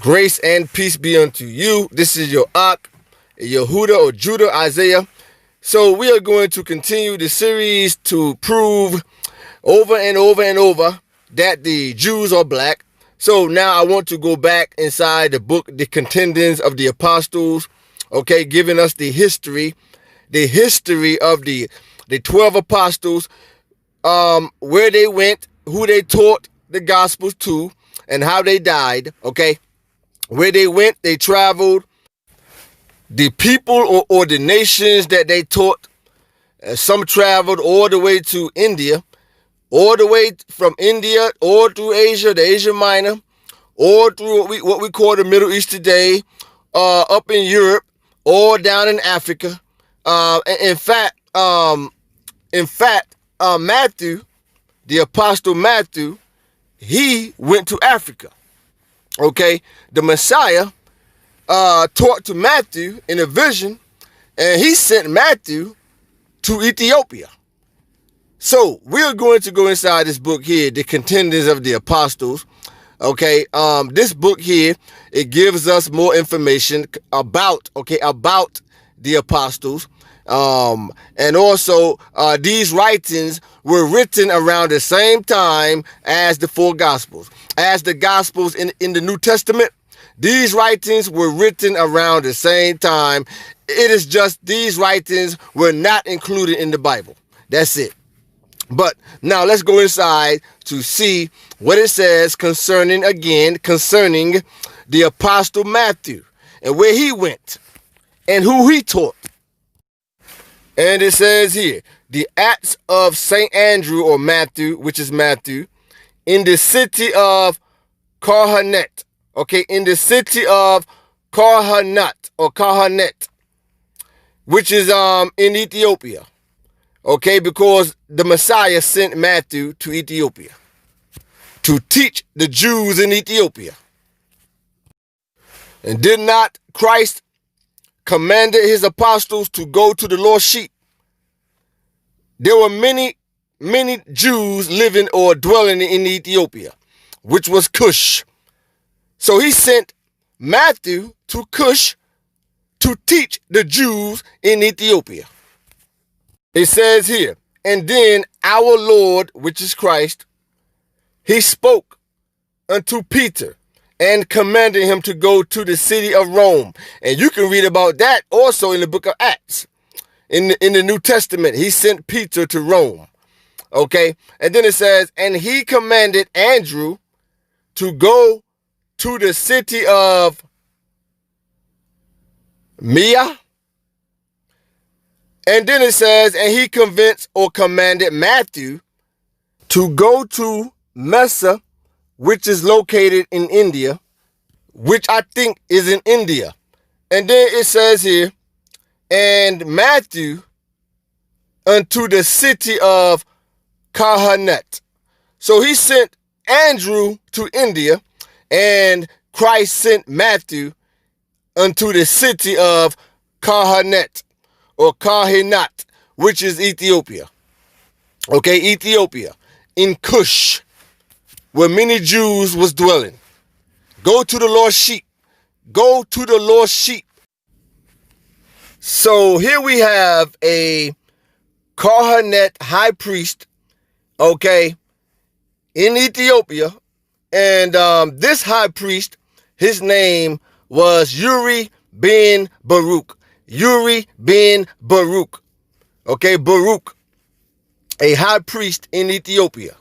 Grace and peace be unto you. This is your Ak, Yehudah or Judah, Isaiah. So we are going to continue the series to prove over and over and over that the Jews are black. So now I want to go back inside the book, The Contendings of the Apostles, okay, giving us the history of the 12 apostles, where they went, who they taught the gospels to, and how they died, okay? Where they went, they traveled, the people or the nations that they taught. Some traveled all the way to India, all the way from India, all through Asia, the Asia Minor, all through what we call the Middle East today, up in Europe, all down in Africa. In fact, Matthew, the apostle Matthew, he went to Africa. Okay, the Messiah taught to Matthew in a vision, and he sent Matthew to Ethiopia. So we're going to go inside this book here, The Contendings of the Apostles. Okay, this book here, it gives us more information about the apostles. And also, these writings were written around the same time as the four Gospels. As the Gospels in the New Testament, these writings were written around the same time. It is just these writings were not included in the Bible. That's it. But now let's go inside to see what it says concerning the Apostle Matthew and where he went and who he taught. And it says here, the Acts of St. Andrew, or Matthew, which is Matthew, in the city of Qanath, okay, in the city of Qanath, which is in Ethiopia, okay, because the Messiah sent Matthew to Ethiopia to teach the Jews in Ethiopia. And did not Christ commanded his apostles to go to the lost sheep? There were many Jews living or dwelling in Ethiopia, which was Cush. So he sent Matthew to Cush to teach the Jews in Ethiopia. It says here, and then our Lord, which is Christ, he spoke unto Peter and commanded him to go to the city of Rome. And you can read about that also in the book of Acts. In the New Testament, he sent Peter to Rome. Okay? And then it says, and he commanded Andrew to go to the city of Mia. And then it says, and he commanded Matthew to go to Messa, which is located in India, which I think is in India. And then it says here, and Matthew unto the city of Qanath. So he sent Andrew to India, and Christ sent Matthew unto the city of Qanath, or Qanath, which is Ethiopia. Okay, Ethiopia, in Cush, where many Jews was dwelling. Go to the lost sheep. Go to the lost sheep. So here we have a Qanath high priest, okay, in Ethiopia. And this high priest, his name was Uri ben Baruch. Uri ben Baruch. Okay, Baruch, a high priest in Ethiopia.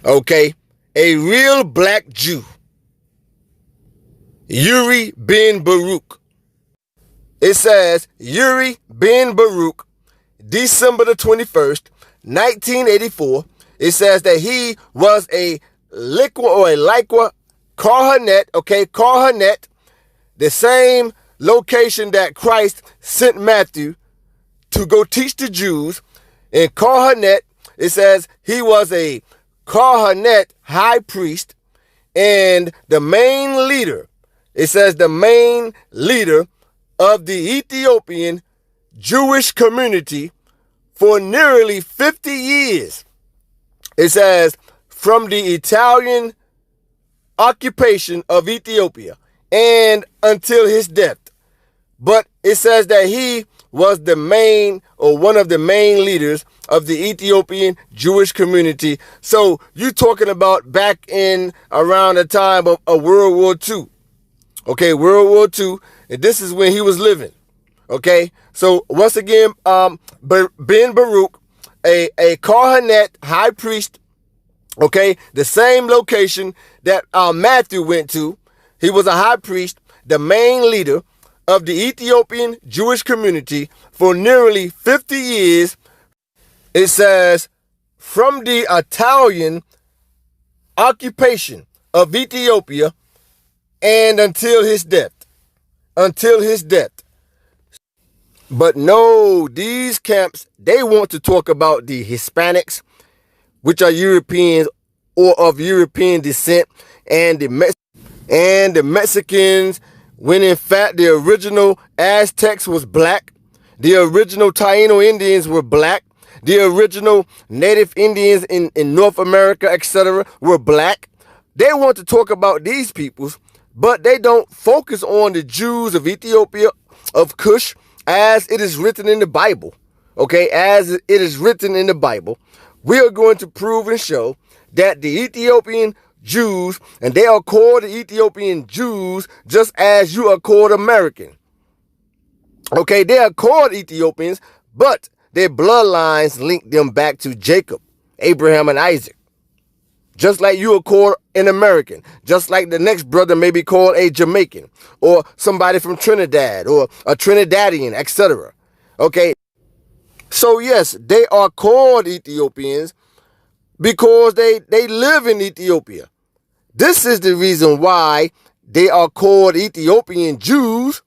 Okay, a real black Jew. Uri ben Baruch. It says, Uri ben Baruch, December the 21st, 1984. It says that he was a Qanath, okay, Qanath, the same location that Christ sent Matthew to go teach the Jews. In Qanath, it says he was a Qanath high priest and the main leader. It says the main leader of the Ethiopian Jewish community for nearly 50 years. It says from the Italian occupation of Ethiopia and until his death. But it says that he was the main or one of the main leaders of the Ethiopian Jewish community. So you're talking about back in around the time of World War II. Okay, World War II, and this is when he was living. Okay, so once again, Ben Baruch, a Qanath high priest, okay, the same location that Matthew went to. He was a high priest, the main leader of the Ethiopian Jewish community for nearly 50 years. It says, from the Italian occupation of Ethiopia and until his death. Until his death. But no, these camps, they want to talk about the Hispanics, which are Europeans or of European descent, and the Mexicans, when in fact the original Aztecs was black, the original Taino Indians were black, the original Native Indians in North America, etc., were black. They want to talk about these peoples, but they don't focus on the Jews of Ethiopia, of Cush, as it is written in the Bible. Okay, as it is written in the Bible, we are going to prove and show that the Ethiopian Jews, and they are called the Ethiopian Jews just as you are called American. Okay, they are called Ethiopians, but their bloodlines link them back to Jacob, Abraham, and Isaac. Just like you are called an American, just like the next brother may be called a Jamaican, or somebody from Trinidad, or a Trinidadian, etc. Okay, so yes, they are called Ethiopians because they live in Ethiopia. This is the reason why they are called Ethiopian Jews.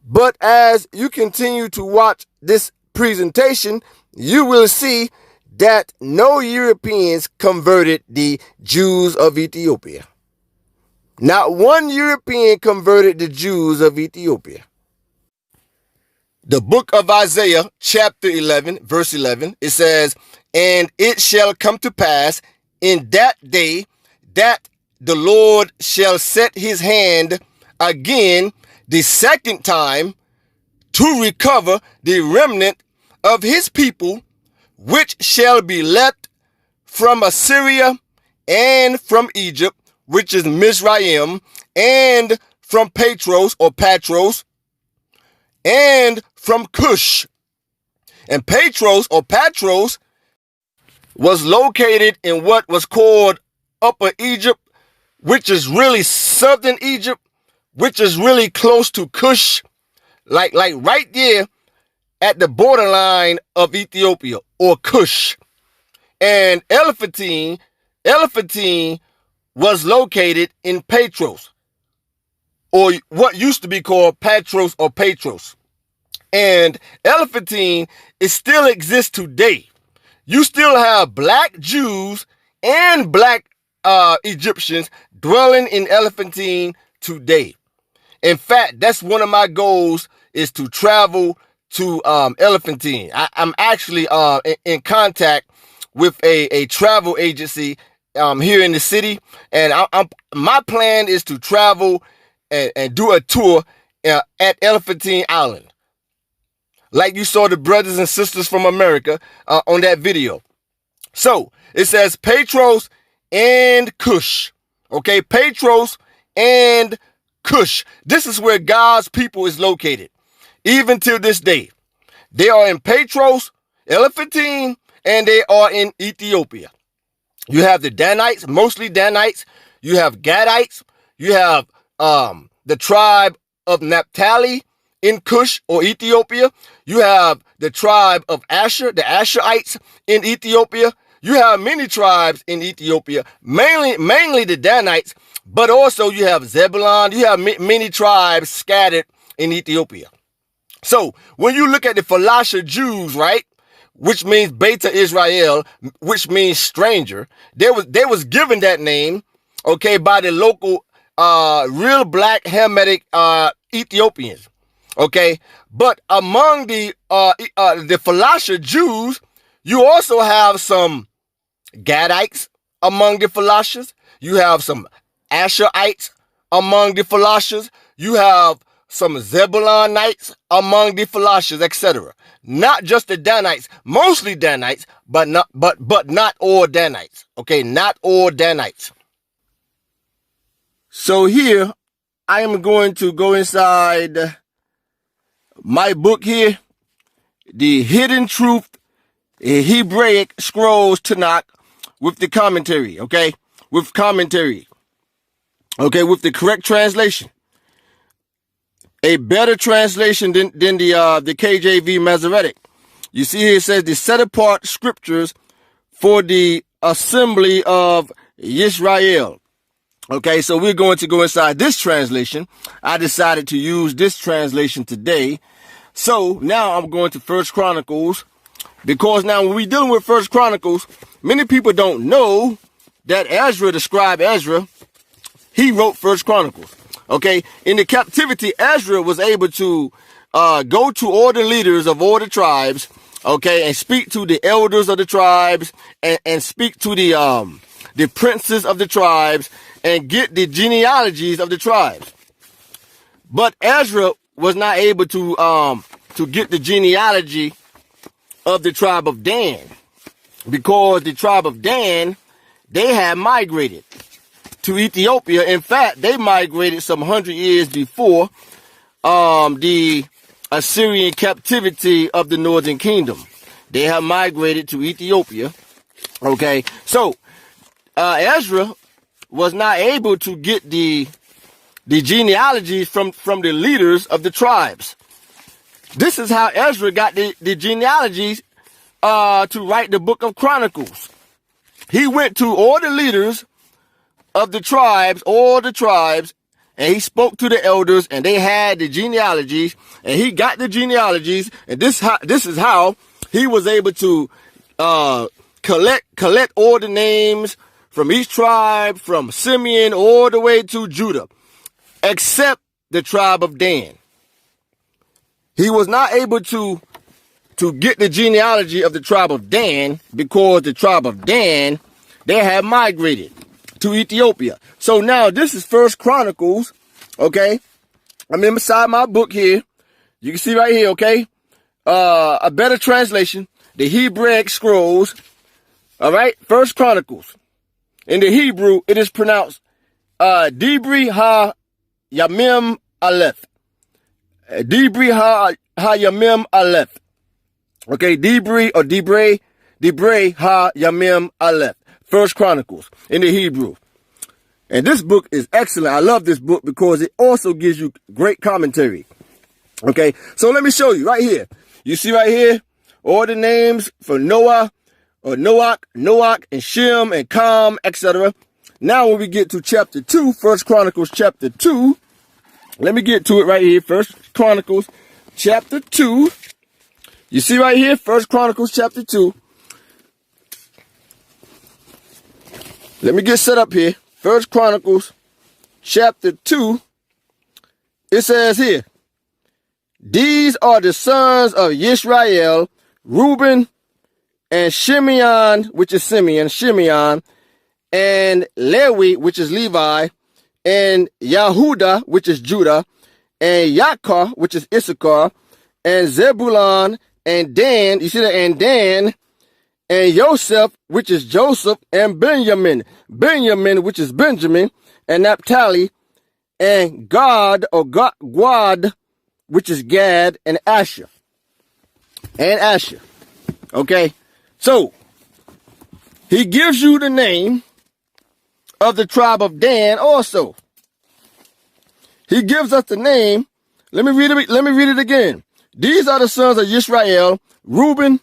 But as you continue to watch this presentation, you will see that no Europeans converted the Jews of Ethiopia. Not one European converted the Jews of Ethiopia. The book of Isaiah, chapter 11, verse 11, it says, and it shall come to pass in that day that the Lord shall set his hand again the second time to recover the remnant of his people, which shall be left from Assyria and from Egypt, which is Mizraim, and from Patros or Patros, and from Cush. And Patros or Patros was located in what was called Upper Egypt, which is really southern Egypt, which is really close to Cush, like right there at the borderline of Ethiopia or Cush. And Elephantine was located in Patros, or what used to be called Patros or Patros. And Elephantine, it still exists today. You still have black Jews and black Egyptians dwelling in Elephantine today. In fact, that's one of my goals, is to travel to Elephantine. I'm actually in contact with a travel agency here in the city, and my plan is to travel and do a tour at Elephantine Island, like you saw the brothers and sisters from America on that video. So it says Patros and Cush. Okay, Patros and Cush. This is where God's people is located, even till this day. They are in Patros, Elephantine, and they are in Ethiopia. You have the Danites, mostly Danites. You have Gadites. You have the tribe of Naphtali in Cush or Ethiopia. You have the tribe of Asher, the Asherites in Ethiopia. You have many tribes in Ethiopia, mainly the Danites, but also you have Zebulun. You have many tribes scattered in Ethiopia. So when you look at the Falasha Jews, right, which means Beta Israel, which means stranger, they was given that name, okay, by the local real black Hamitic Ethiopians, okay. But among the Falasha Jews, you also have some Gadites among the Falashas. You have some Asherites among the Philosophers. You have some Zebulonites among the Philosophers, etc. Not just the Danites, mostly Danites, but not all Danites. Okay, not all Danites. So here, I am going to go inside my book here, The Hidden Truth in Hebraic Scrolls Tanakh, with the commentary, okay? With commentary. Okay, with the correct translation. A better translation than the KJV Masoretic. You see here it says the set apart scriptures for the assembly of Israel. Okay, so we're going to go inside this translation. I decided to use this translation today. So now I'm going to First Chronicles, because now when we're dealing with First Chronicles, many people don't know that Ezra, the scribe Ezra, he wrote First Chronicles. Okay, in the captivity, Ezra was able to go to all the leaders of all the tribes, okay, and speak to the elders of the tribes, and speak to the princes of the tribes, and get the genealogies of the tribes. But Ezra was not able to get the genealogy of the tribe of Dan, because the tribe of Dan, they had migrated to Ethiopia. In fact, they migrated some 100 years before the Assyrian captivity of the northern kingdom. They have migrated to Ethiopia. Okay, so Ezra was not able to get the genealogies from the leaders of the tribes. This is how Ezra got the genealogies to write the book of Chronicles. He went to all the leaders of the tribes, all the tribes, and he spoke to the elders, and they had the genealogies, and he got the genealogies, and this is how he was able to collect all the names from each tribe, from Simeon all the way to Judah, except the tribe of Dan. He was not able to get the genealogy of the tribe of Dan, because the tribe of Dan, they had migrated to Ethiopia. So now this is First Chronicles, okay? I'm inside my book here. You can see right here, okay? A better translation, the Hebraic Scrolls, all right? First Chronicles. In the Hebrew, it is pronounced Dibri Ha Yamim Aleph. Dibri Ha Yamim Aleph. Okay, Dibri or Dibre Ha Yamim Aleph. First Chronicles in the Hebrew. And this book is excellent. I love this book because it also gives you great commentary. Okay, so let me show you right here. You see right here, all the names for Noah, or Noach, and Shem, and Cam, etc. Now when we get to chapter 2, First Chronicles chapter 2, let me get to it right here. First Chronicles chapter 2. You see right here, First Chronicles chapter 2. Let me get set up here. First Chronicles chapter 2. It says here, these are the sons of Israel, Reuben, and Shimeon, which is Shimeon, and Levi, which is Levi, and Yehudah, which is Judah, and Yaakov, which is Issachar, and Zebulon, and Dan, you see that, and Dan, and Joseph, which is Joseph, and Benjamin, which is Benjamin, and Naphtali, and Gad, or Gad, which is Gad, and Asher. Okay? So, he gives you the name of the tribe of Dan also. He gives us the name. Let me read it again. These are the sons of Israel, Reuben,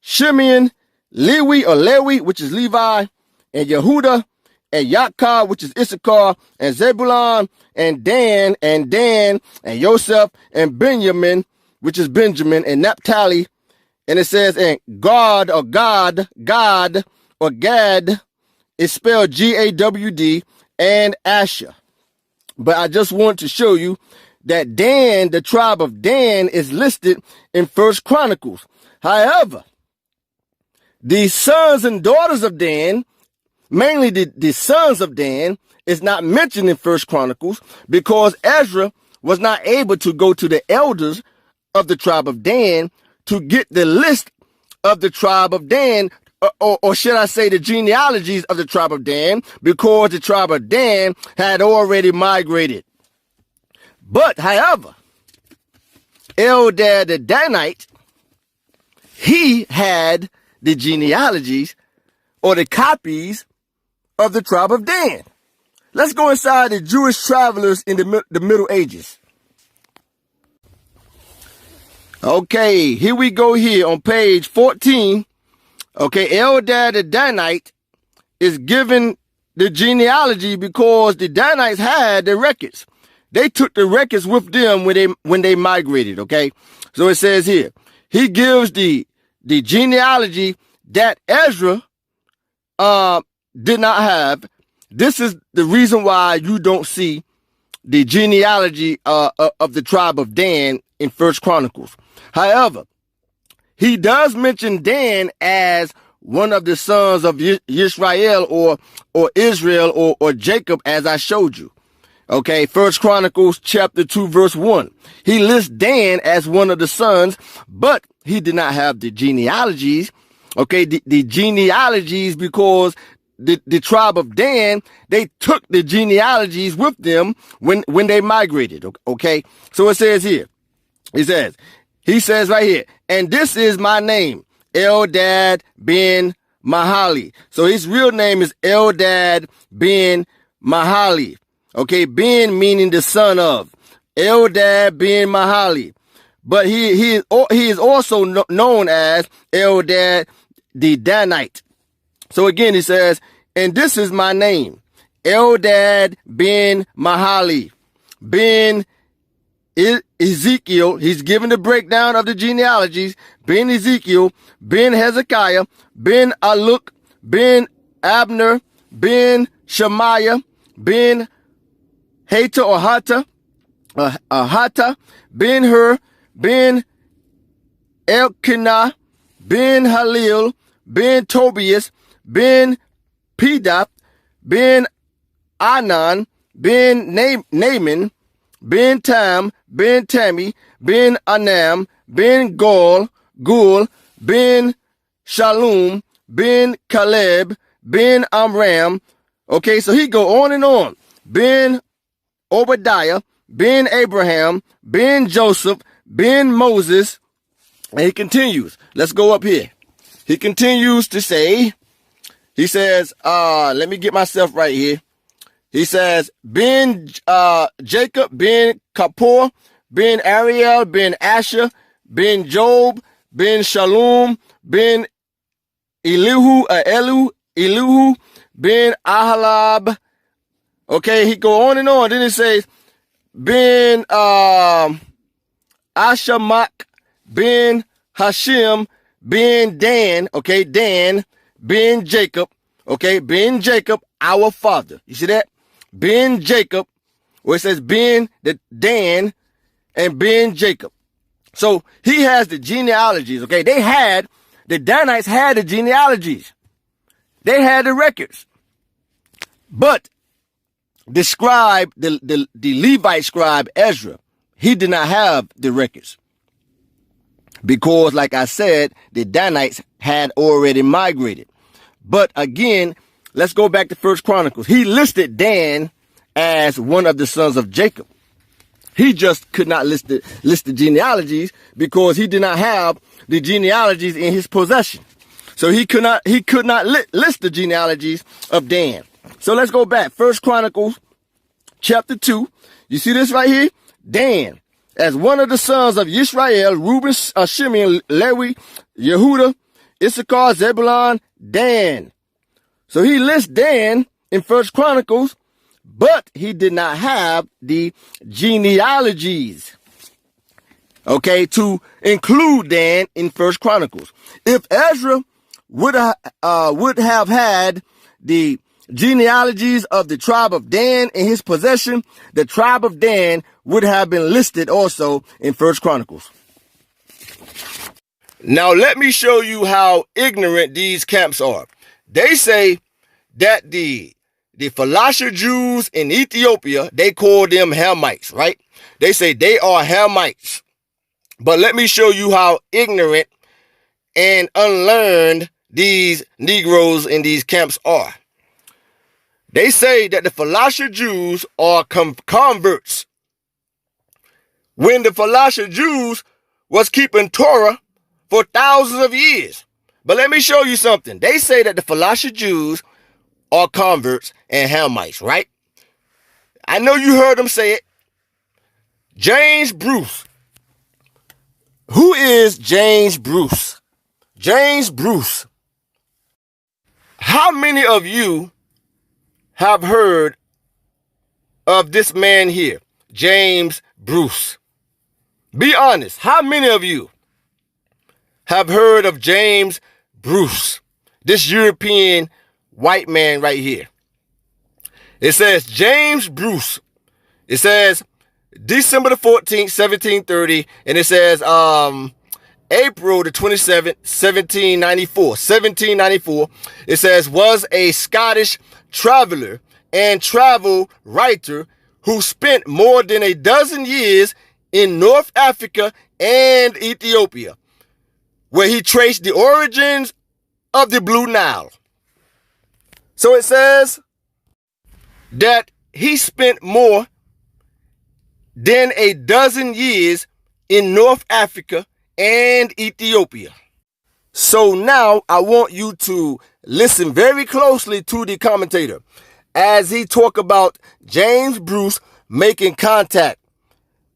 Shimeon, Levi, which is Levi, and Yehudah, and Yaakov, which is Issachar, and Zebulon, and Dan, and Joseph, and Benjamin, which is Benjamin, and Naphtali. And it says, and God, or Gad, is spelled Gawd, and Asher. But I just want to show you that Dan, the tribe of Dan, is listed in First Chronicles. However, the sons and daughters of Dan, mainly the sons of Dan, is not mentioned in First Chronicles because Ezra was not able to go to the elders of the tribe of Dan to get the list of the tribe of Dan, or should I say the genealogies of the tribe of Dan, because the tribe of Dan had already migrated. But, however, Eldad the Danite, he had the genealogies or the copies of the tribe of Dan. Let's go inside the Jewish travelers in the Middle Ages. Okay, here we go here on page 14. Okay, Eldad the Danite is given the genealogy because the Danites had the records. They took the records with them when they migrated, okay? So it says here, he gives the genealogy that Ezra did not have. This is the reason why you don't see the genealogy of the tribe of Dan in First Chronicles. However, he does mention Dan as one of the sons of Israel or Israel or Jacob, as I showed you. Okay, First Chronicles chapter 2 verse 1. He lists Dan as one of the sons, but he did not have the genealogies. Okay, the genealogies because the tribe of Dan, they took the genealogies with them when they migrated. Okay, so it says here, he says right here, and this is my name, Eldad ben Mahali. So his real name is Eldad ben Mahali. Okay, Ben meaning the son of. Eldad ben Mahali. But he is also known as Eldad the Danite. So again, he says, and this is my name, Eldad ben Mahali. Ben Ezekiel, he's given the breakdown of the genealogies. Ben Ezekiel, Ben Hezekiah, Ben Aluk, Ben Abner, Ben Shemaiah, Ben Hata or Hata, Ben Hur, Ben Elkanah, Ben Halil, Ben Tobias, Ben Pedap, Ben Anan, Ben Naaman, Ben Tam, Ben Tammy, Ben Anam, Ben Gul, Ben Shalom, Ben Caleb, Ben Amram. Okay, so he go on and on. Ben Obadiah, Ben Abraham, Ben Joseph, Ben Moses, and he continues. Let's go up here. He continues to say, he says, let me get myself right here. He says, Ben Jacob, Ben Kapoor, Ben Ariel, Ben Asher, Ben Job, Ben Shalom, Ben Elihu, Ben Ahalab. Okay, he go on and on. Then it says, Ben Ashamak, Ben Hashem, Ben Dan, okay, Dan, Ben Jacob, okay, Ben Jacob, our father. You see that? Ben Jacob, where it says Ben, the Dan, and Ben Jacob. So he has the genealogies, okay? The Danites had the genealogies. They had the records. But the scribe, the Levite scribe Ezra, he did not have the records. Because, like I said, the Danites had already migrated. But again, let's go back to First Chronicles. He listed Dan as one of the sons of Jacob. He just could not list the genealogies because he did not have the genealogies in his possession. So he could not list the genealogies of Dan. So let's go back. First Chronicles chapter 2. You see this right here? Dan, as one of the sons of Israel, Reuben, Shimon, Levi, Yehudah, Issachar, Zebulun, Dan. So he lists Dan in First Chronicles, but he did not have the genealogies, okay, to include Dan in First Chronicles. If Ezra would have had the genealogies of the tribe of Dan in his possession, the tribe of Dan would have been listed also in First Chronicles. Now let me show you how ignorant these camps are. They say that the Falasha Jews in Ethiopia, they call them Hamites, right? They say they are Hamites. But let me show you how ignorant and unlearned these Negroes in these camps are. They say that the Falasha Jews are converts, when the Falasha Jews was keeping Torah for thousands of years. But let me show you something. They say that the Falasha Jews are converts and Hamites, right? I know you heard them say it. James Bruce. Who is James Bruce? James Bruce. How many of you have heard of this man here, James Bruce? Be honest. How many of you have heard of James Bruce, this European white man right here? It says James Bruce. It says December the 14th, 1730, and it says April the 27th, 1794. 1794. It says was a Scottish traveler and travel writer who spent more than a dozen years in North Africa and Ethiopia, where he traced the origins of the Blue Nile. So it says that he spent more than a dozen years in North Africa and Ethiopia. So now I want you to listen very closely to the commentator as he talk about James Bruce making contact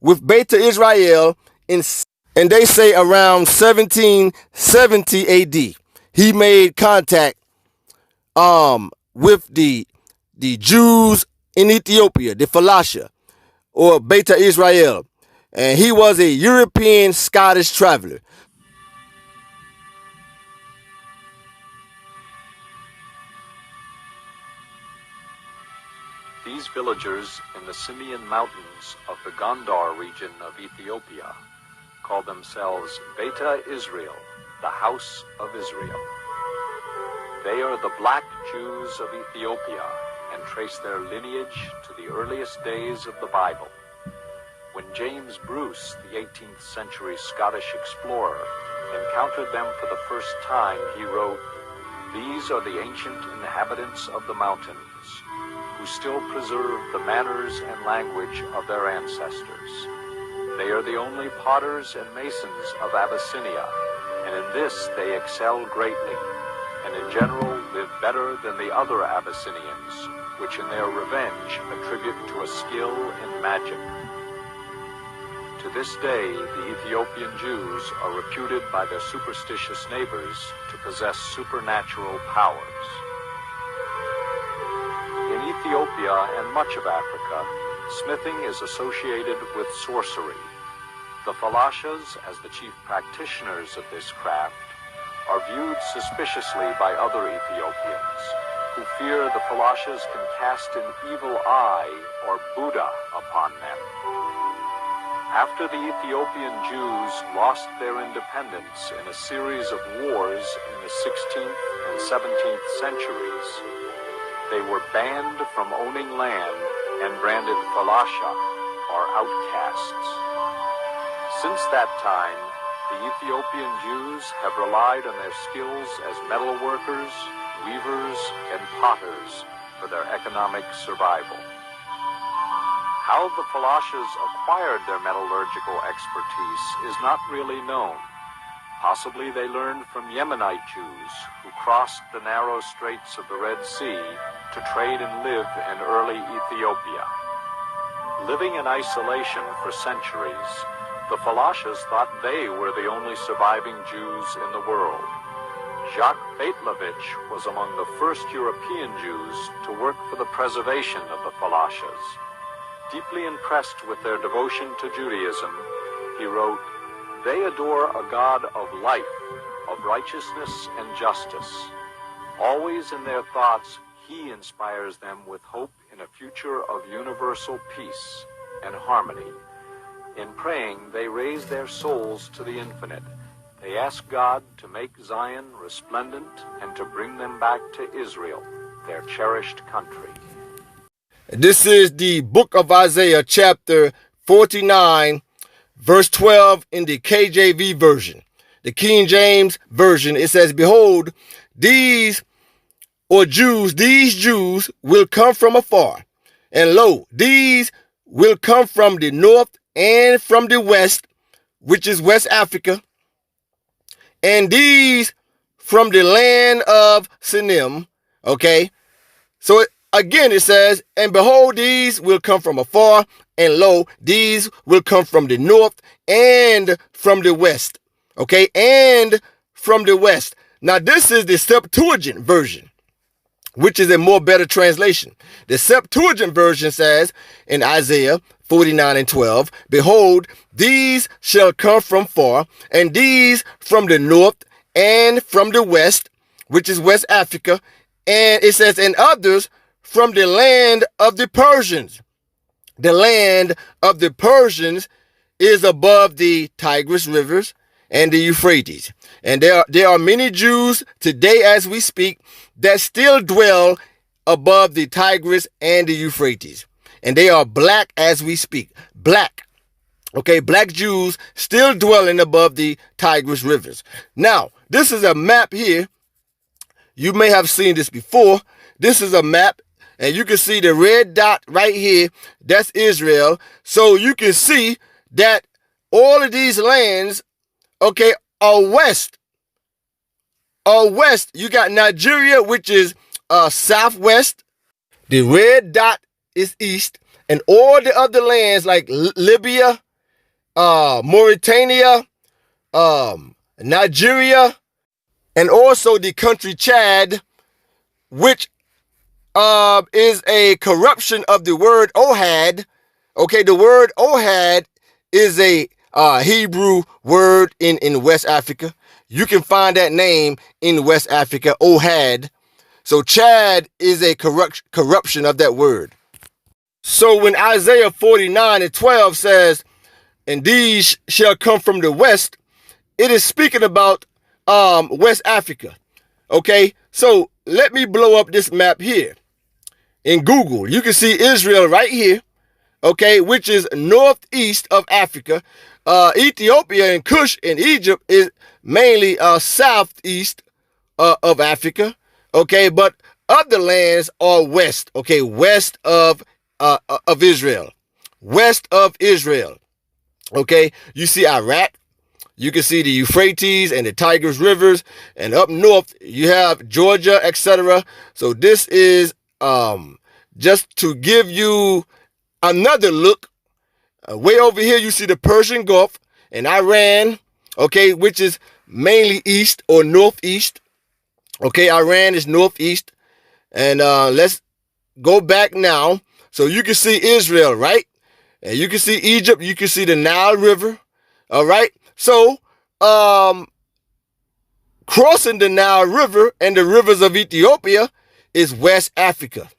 with Beta Israel and they say around 1770 AD. He made contact with the Jews in Ethiopia, the Falasha, or Beta Israel. And he was a European Scottish traveler. These villagers in the Simeon Mountains of the Gondar region of Ethiopia call themselves Beta Israel, the House of Israel. They are the black Jews of Ethiopia and trace their lineage to the earliest days of the Bible. When James Bruce, the 18th century Scottish explorer, encountered them for the first time, he wrote, "These are the ancient inhabitants of the mountains, who still preserve the manners and language of their ancestors. They are the only potters and masons of Abyssinia, and in this they excel greatly, and in general live better than the other Abyssinians, which in their revenge attribute to a skill in magic." To this day, the Ethiopian Jews are reputed by their superstitious neighbors to possess supernatural powers. In Ethiopia and much of Africa, smithing is associated with sorcery. The Falashas, as the chief practitioners of this craft, are viewed suspiciously by other Ethiopians, who fear the Falashas can cast an evil eye or Buddha upon them. After the Ethiopian Jews lost their independence in a series of wars in the 16th and 17th centuries, they were banned from owning land and branded Falasha, or outcasts. Since that time, the Ethiopian Jews have relied on their skills as metal workers, weavers, and potters for their economic survival. How the Falashas acquired their metallurgical expertise is not really known. Possibly they learned from Yemenite Jews who crossed the narrow straits of the Red Sea to trade and live in early Ethiopia. Living in isolation for centuries, the Falashas thought they were the only surviving Jews in the world. Jacques Beitlovich was among the first European Jews to work for the preservation of the Falashas. Deeply impressed with their devotion to Judaism, he wrote, "They adore a God of life, of righteousness and justice. Always in their thoughts, he inspires them with hope in a future of universal peace and harmony. In praying, they raise their souls to the infinite. They ask God to make Zion resplendent and to bring them back to Israel, their cherished country. This is the book of Isaiah, chapter 49, verse 12 in the KJV version. The King James version, it says, "Behold, these Jews will come from afar. And lo, these will come from the north and from the west," which is West Africa, "and these from the land of Sinim." Okay. So again, it says, "And behold, these will come from afar, and lo, these will come from the north and from the west." Okay. And from the west. Now, this is the Septuagint version, which is a more better translation. The Septuagint version says in Isaiah 49 and 12, "Behold, these shall come from far, and these from the north and from the west," which is West Africa. And it says, "And others from the land of the Persians." The land of the Persians is above the Tigris rivers and the Euphrates. And there are many Jews today as we speak that still dwell above the Tigris and the Euphrates. And they are black as we speak. Black. Okay, black Jews still dwelling above the Tigris rivers. Now, this is a map here. You may have seen this before. This is a map, and you can see the red dot right here. That's Israel. So you can see that all of these lands, okay, are west. You got Nigeria, which is southwest. The red dot is east. And all the other lands like Libya, Mauritania, Nigeria, and also the country Chad, which is a corruption of the word Ohad. Okay, the word Ohad is a Hebrew word in West Africa. You can find that name in West Africa, Ohad. So Chad is a corruption of that word. So when Isaiah 49 and 12 says, "And these shall come from the west," it is speaking about West Africa. Okay, so let me blow up this map here. In Google, you can see Israel right here, okay, which is northeast of Africa. Ethiopia and Cush in Egypt is mainly southeast of Africa, okay, but other lands are west, okay, west of Israel, west of Israel, okay. You see Iraq, you can see the Euphrates and the Tigris rivers, and up north you have Georgia, etc. So this is just to give you another look. Way over here you see the Persian Gulf and Iran, okay, which is mainly east or northeast. Okay, Iran is northeast. And let's go back now. So you can see Israel, right? And you can see Egypt, you can see the Nile River. All right. So crossing the Nile River and the rivers of Ethiopia is West Africa.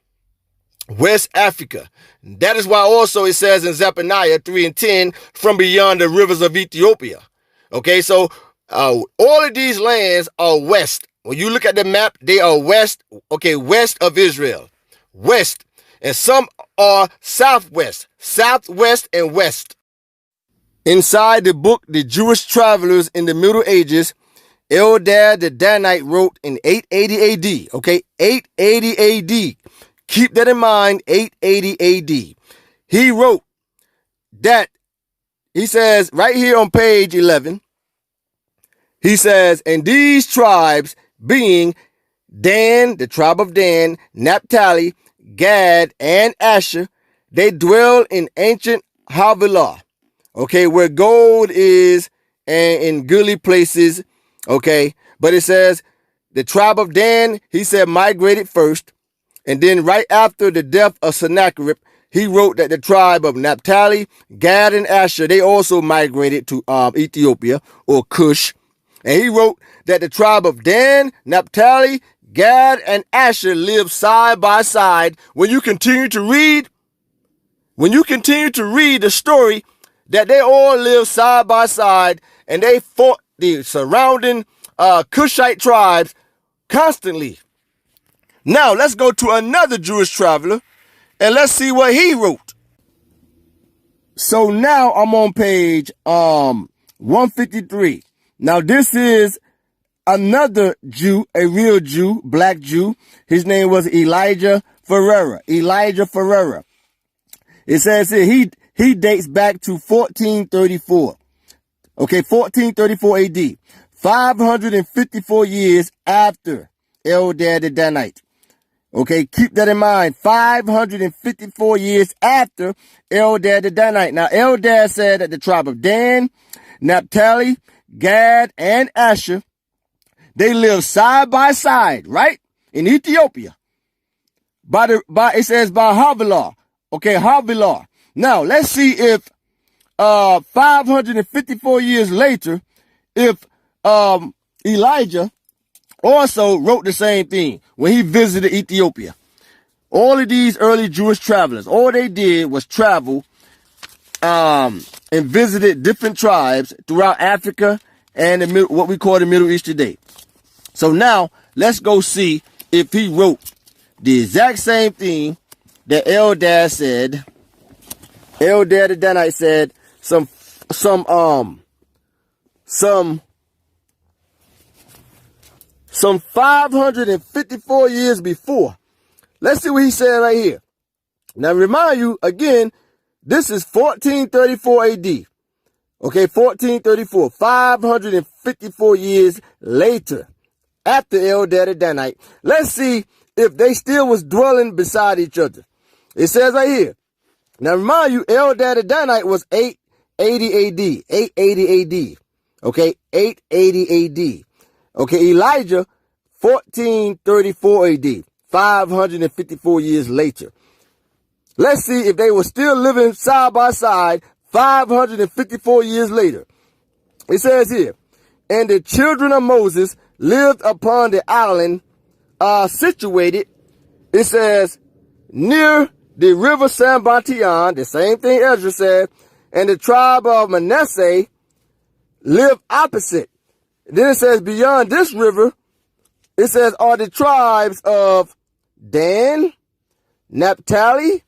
West Africa. That is why also it says in Zephaniah 3 and 10, "From beyond the rivers of Ethiopia." Okay, so all of these lands are west. When you look at the map, they are west, okay, west of Israel. West. And some are southwest, southwest and west. Inside the book, The Jewish Travelers in the Middle Ages, Eldad the Danite wrote in 880 AD, okay, 880 AD. Keep that in mind, 880 AD. He wrote that, he says right here on page 11, he says, "And these tribes being Dan, the tribe of Dan, Naphtali, Gad, and Asher, they dwell in ancient Havilah," okay, where gold is and in goodly places, okay. But it says the tribe of Dan, he said, migrated first. And then right after the death of Sennacherib, he wrote that the tribe of Naphtali, Gad, and Asher, they also migrated to Ethiopia or Cush. And he wrote that the tribe of Dan, Naphtali, Gad, and Asher lived side by side. When you continue to read the story, that they all lived side by side and they fought the surrounding Cushite tribes constantly. Now, let's go to another Jewish traveler, and let's see what he wrote. So now I'm on page 153. Now, this is another Jew, a real Jew, black Jew. His name was Elijah Ferreira. It says here, he dates back to 1434. Okay, 1434 AD. 554 years after Eldad the Danite. Okay, keep that in mind. 554 years after Eldad the Danite. Now, Eldad said that the tribe of Dan, Naphtali, Gad, and Asher, they lived side by side, right? In Ethiopia. It says by Havilah. Okay, Havilah. Now, let's see if 554 years later, if Elijah also wrote the same thing when he visited Ethiopia. All of these early Jewish travelers, all they did was travel and visited different tribes throughout Africa and what we call the Middle East today. So now, let's go see if he wrote the exact same thing that Eldad said. Eldad the Danite said some 554 years before. Let's see what he said right here. Now, remind you, again, this is 1434 AD. Okay, 1434, 554 years later, after Eldad the Danite. Let's see if they still was dwelling beside each other. It says right here. Now, remind you, Eldad the Danite was 880 AD. 880 AD. Okay, 880 AD. Okay, Elijah, 1434 AD. 554 years later. Let's see if they were still living side by side 554 years later. It says here, and the children of Moses lived upon the island situated, it says, near the river Sambatian, the same thing Ezra said, and the tribe of Manasseh lived opposite. Then it says, beyond this river, it says, are the tribes of Dan, Naphtali,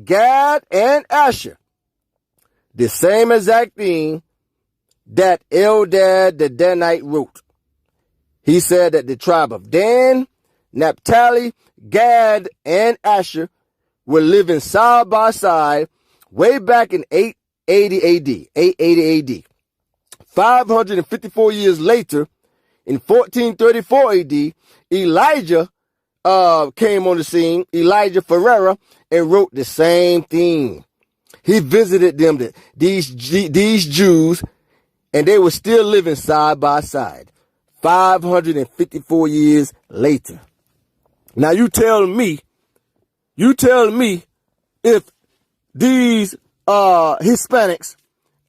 Gad, and Asher. The same exact thing that Eldad the Danite wrote. He said that the tribe of Dan, Naphtali, Gad, and Asher were living side by side way back in 880 AD. 880 AD. 554 years later, in 1434 AD, Elijah came on the scene, Elijah Ferreira, and wrote the same thing. He visited them, these Jews, and they were still living side by side. 554 years later. Now you tell me if these Hispanics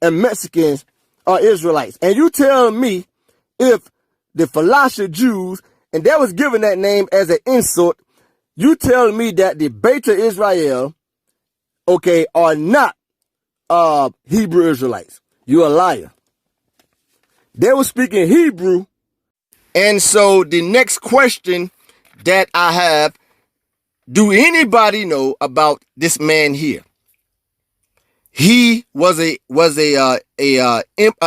and Mexicans are Israelites. And you tell me if the Falasha Jews, and that was given that name as an insult, you tell me that the Beta Israel, okay, are not Hebrew Israelites. You're a liar. They were speaking Hebrew. And so the next question that I have, do anybody know about this man here? He was a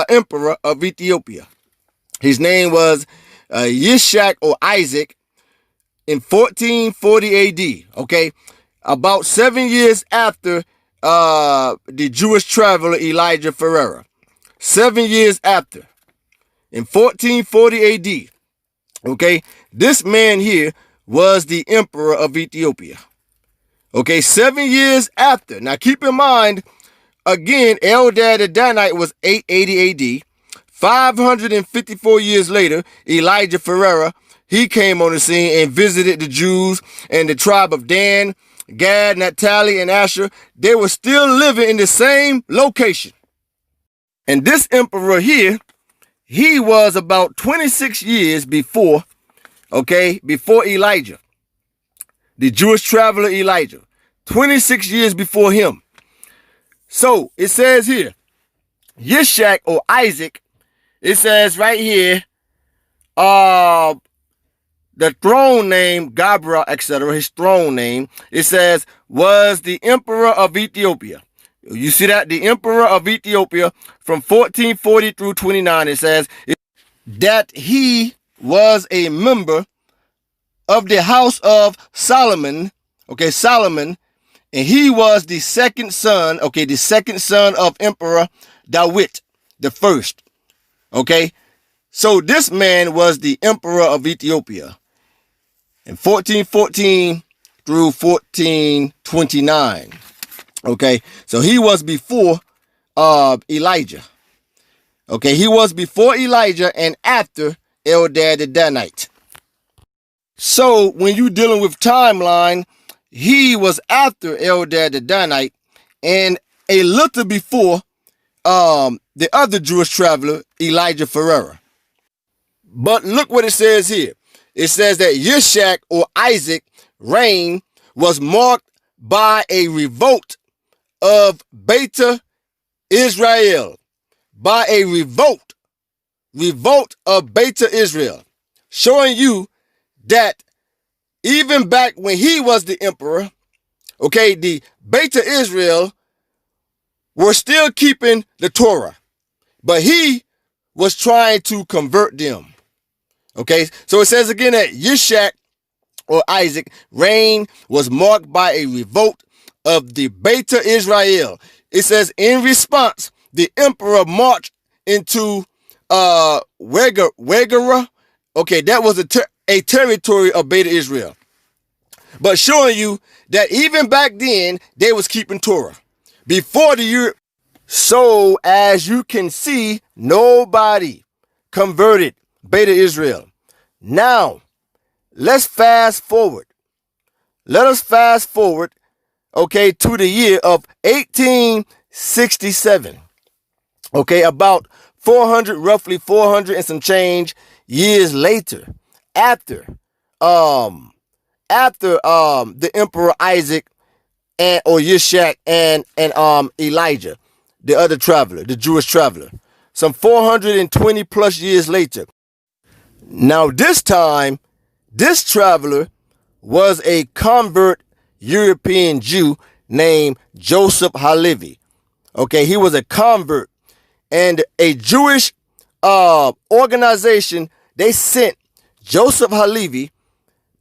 emperor of Ethiopia. His name was Yishak or Isaac in 1440 AD. Okay, about 7 years after the Jewish traveler Elijah Ferreira. 7 years after, in 1440 AD. Okay, this man here was the emperor of Ethiopia. Okay, 7 years after. Now keep in mind, again, Eldad the Danite was 880 AD. 554 years later, Elijah Ferreira, he came on the scene and visited the Jews and the tribe of Dan, Gad, Naphtali, and Asher. They were still living in the same location. And this emperor here, he was about 26 years before, okay, before Elijah. The Jewish traveler Elijah. 26 years before him. So, it says here, Yishak or Isaac, it says right here, the the throne name, Gabra, etc., his throne name, it says, was the emperor of Ethiopia. You see that? The emperor of Ethiopia from 1440 through 29, it says that he was a member of the house of Solomon, okay, Solomon, and he was the second son, okay, the second son of Emperor Dawit, the first, okay? So this man was the emperor of Ethiopia in 1414 through 1429, okay? So he was before Elijah, okay? He was before Elijah and after Eldad the Danite. So when you're dealing with timeline, he was after Eldad the Danite and a little before the other Jewish traveler, Elijah Ferrera. But look what it says here. It says that Yishak or Isaac reign was marked by a revolt of Beta Israel. By a revolt of Beta Israel. Showing you that even back when he was the emperor, okay, the Beta Israel were still keeping the Torah, but he was trying to convert them. Okay, so it says again that Yishak or Isaac reign was marked by a revolt of the Beta Israel. It says in response, the emperor marched into Wegara. Okay, that was a territory of Beta Israel. But showing you that even back then, they was keeping Torah. Before the year. So as you can see, nobody converted Beta Israel. Now, let's fast forward. Let us fast forward, okay, to the year of 1867. Okay, about 400, roughly 400 and some change years later, after the Emperor Isaac or Yishak and Elijah, the other traveler, the Jewish traveler, some 420 plus years later. Now this time, this traveler was a convert European Jew named Joseph Halevi. Okay, he was a convert, and a Jewish organization, they sent Joseph Halevi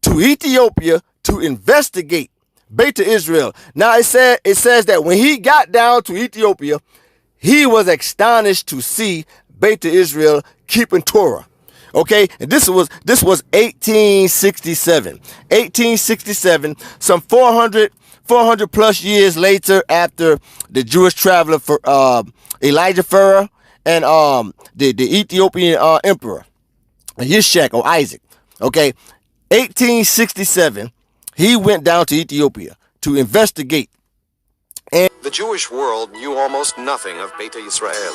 to Ethiopia to investigate Beta Israel. Now it says that when he got down to Ethiopia, he was astonished to see Beta Israel keeping Torah. Okay, and this was 1867. 1867, some 400 plus years later, after the Jewish traveler for Elijah Ferrer and the Ethiopian emperor Yishak or Isaac. Okay, 1867, he went down to Ethiopia to investigate. And the Jewish world knew almost nothing of Beta Israel.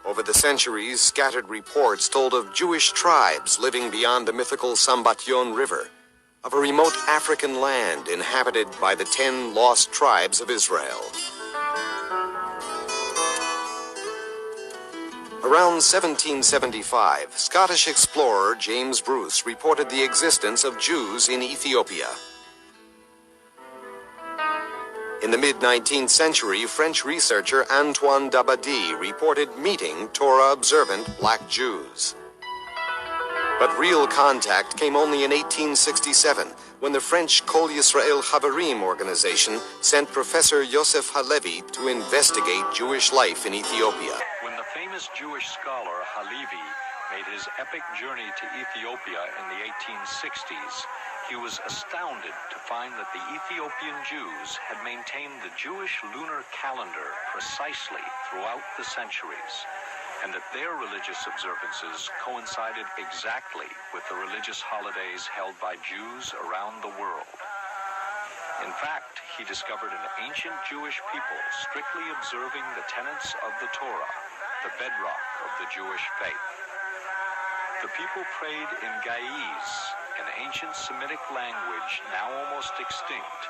Over the centuries, scattered reports told of Jewish tribes living beyond the mythical Sambatyon River, of a remote African land inhabited by the 10 lost tribes of Israel. Around 1775, Scottish explorer James Bruce reported the existence of Jews in Ethiopia. In the mid-19th century, French researcher Antoine Dabadie reported meeting Torah-observant black Jews. But real contact came only in 1867, when the French Kol Yisrael Chavarim organization sent Professor Yosef Halevi to investigate Jewish life in Ethiopia. When the famous Jewish scholar Halevi made his epic journey to Ethiopia in the 1860s, he was astounded to find that the Ethiopian Jews had maintained the Jewish lunar calendar precisely throughout the centuries, and that their religious observances coincided exactly with the religious holidays held by Jews around the world. In fact, he discovered an ancient Jewish people strictly observing the tenets of the Torah, the bedrock of the Jewish faith. The people prayed in Ge'ez, an ancient Semitic language now almost extinct,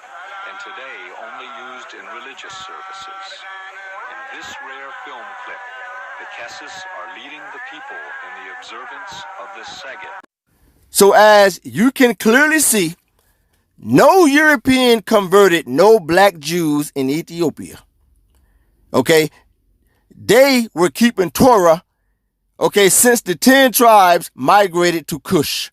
and today only used in religious services. In this rare film clip, the Kesses are leading the people in the observance of this Seged. So as you can clearly see, no European converted no black Jews in Ethiopia. Okay, they were keeping Torah, okay, since the 10 tribes migrated to Cush.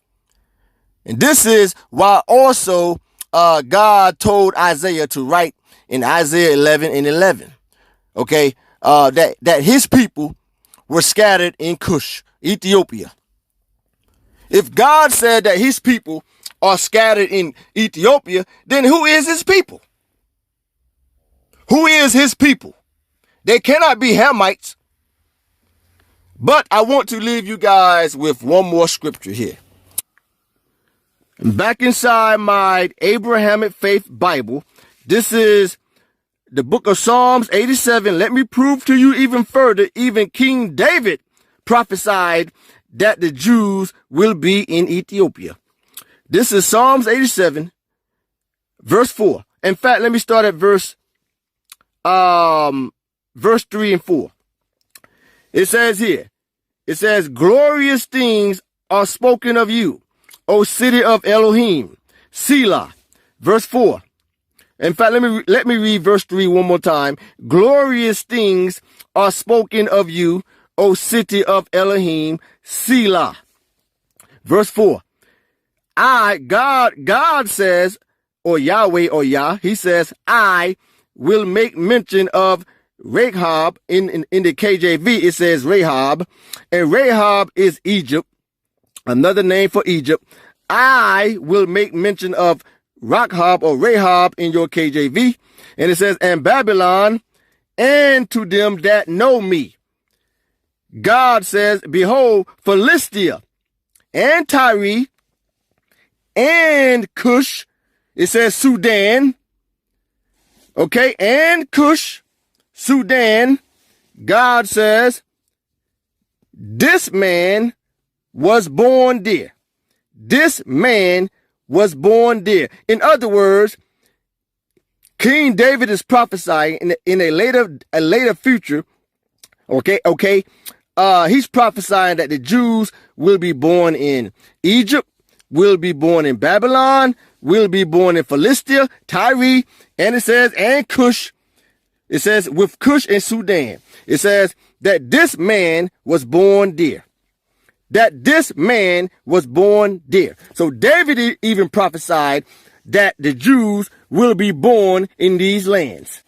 And this is why also God told Isaiah to write in Isaiah 11:11, okay, that his people were scattered in Cush, Ethiopia. If God said that his people are scattered in Ethiopia, then who is his people? Who is his people? They cannot be Hamites. But I want to leave you guys with one more scripture here. Back inside my Abrahamic Faith Bible, this is the book of Psalms 87. Let me prove to you even further, even King David prophesied that the Jews will be in Ethiopia. This is Psalms 87, verse 4. In fact, let me start at verse 3 and 4. It says here, it says, glorious things are spoken of you, O city of Elohim, Selah. Verse 4. In fact, let me read verse 3 one more time. Glorious things are spoken of you, O city of Elohim, Selah. Verse 4. God says, or Yahweh or Yah, he says, I will make mention of Rahab. In the KJV, it says Rahab, and Rahab is Egypt, another name for Egypt. I will make mention of Rahab or Rahab in your KJV, and it says, and Babylon, and to them that know me. God says, behold, Philistia, and Tyre, and Cush. It says Sudan. Okay, and Cush, Sudan. God says, this man was born there. This man was born there. In other words, King David is prophesying in a later future. Okay. He's prophesying that the Jews will be born in Egypt, will be born in Babylon, will be born in Philistia, Tyre, and it says, and Cush. It says, with Cush and Sudan. It says that this man was born there. That this man was born there. So David even prophesied that the Jews will be born in these lands.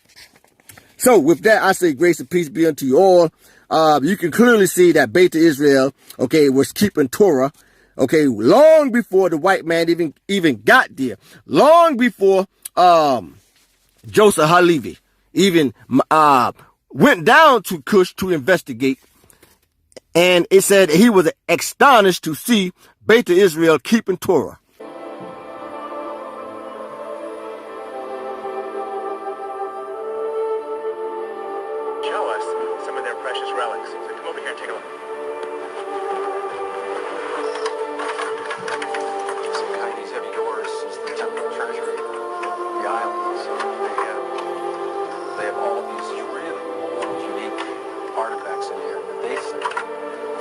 So with that, I say grace and peace be unto you all. You can clearly see that Beta Israel, okay, was keeping Torah, okay, long before the white man even got there. Long before Joseph Halevi even went down to Cush to investigate. And it said he was astonished to see Beta Israel keeping Torah. Show us some of their precious relics. So come over here and take a look. Some kind of these heavy doors is the temple treasury, the islands. They have all of these really unique artifacts in here that they say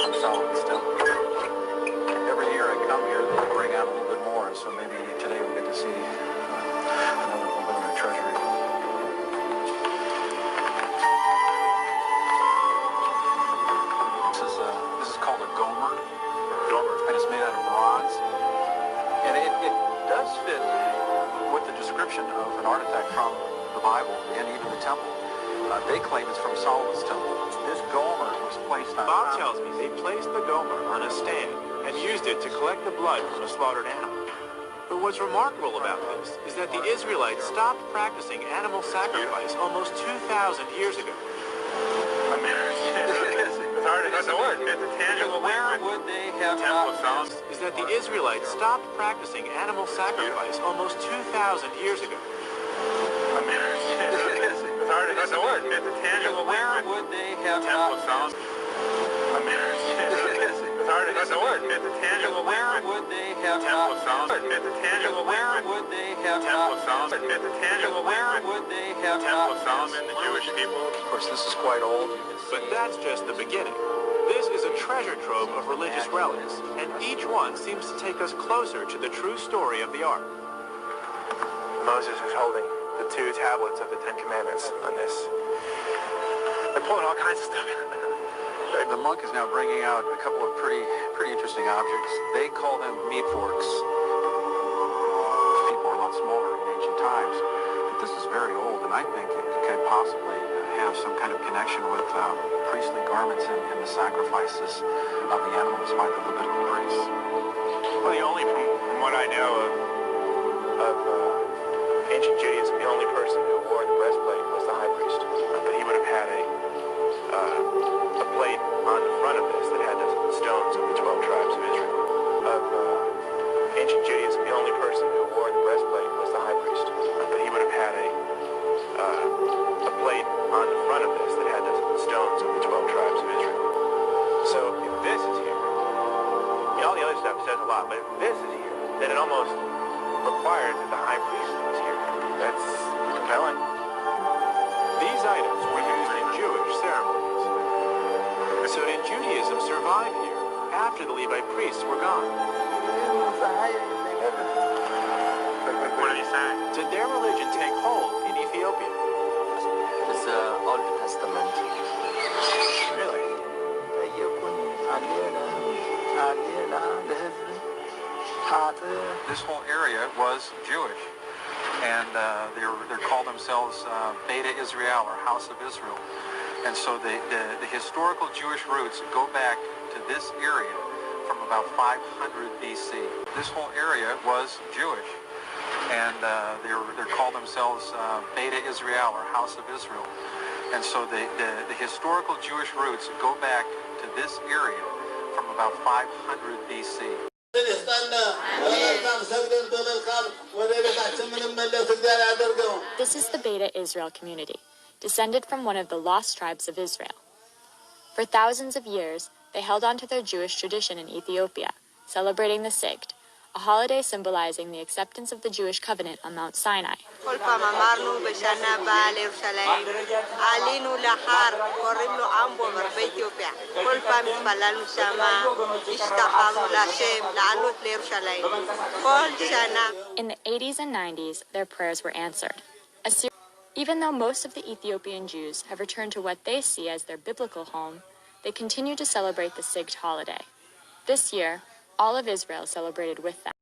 from Solomon's temple. Every year I come here, they bring out a little bit more, and so maybe today we'll get to see another little bit of their treasury. This is called a gomer. And it's made out of bronze. And it does fit with the description of an artifact from the Bible and even the temple. They claim it's from Solomon's temple. This gomer was placed on... Bob tells me they placed the gomer on a stand and used it to collect the blood from a slaughtered animal. But what's remarkable about this is that the Israelites stopped practicing animal sacrifice almost 2,000 years ago. That's a word. It's a tangible Where would they have gotten this? Is that the Israelites stopped practicing animal sacrifice almost 2,000 years ago. That's a word. It's a tangible Where would they have gotten this? It's a tangible where would they have Temple of Solomon? It's a tangible where would they have Temple of Solomon? It's a tangible where would they have Temple of Solomon, the Jewish people? Of course, this is quite old. But that's just the beginning. This is a treasure trove of religious relics, and each one seems to take us closer to the true story of the Ark. Moses is holding the 2 tablets of the 10 Commandments on this. They're pulling all kinds of stuff. The monk is now bringing out a couple of pretty interesting objects. They call them meat forks. People were a lot smaller in ancient times. But this is very old, and I think it could possibly have some kind of connection with priestly garments in the sacrifices of the animals by the Levitical priests. Well, from what I know of ancient Judaism, the only person who wore the breastplate was the high priest. But he would have had a plate on the front of this that had the stones of the 12 tribes of Israel. Of ancient Judaism, the only person who wore the breastplate was the high priest. But he would have had a plate on the front of this that had the stones of the 12 tribes of Israel. So if this is here, all the other stuff says a lot, but if this is here, then it almost requires that the high priest is here. That's compelling. These items were used in Jewish ceremonies. So did Judaism survive here after the Levite priests were gone? What are you saying? Did their religion take hold in Ethiopia? It's the Old Testament. Really? This whole area was Jewish, and they call themselves Beta Israel, or House of Israel. And so the historical Jewish roots go back to this area from about 500 BC. This whole area was Jewish, and they call themselves Beta Israel, or House of Israel. And so the historical Jewish roots go back to this area from about 500 BC. This is the Beta Israel community, descended from one of the lost tribes of Israel. For thousands of years, they held on to their Jewish tradition in Ethiopia, celebrating the Sigd, a holiday symbolizing the acceptance of the Jewish covenant on Mount Sinai. In the 80s and 90s, their prayers were answered. Even though most of the Ethiopian Jews have returned to what they see as their biblical home, they continue to celebrate the Sigd holiday. This year, all of Israel celebrated with them.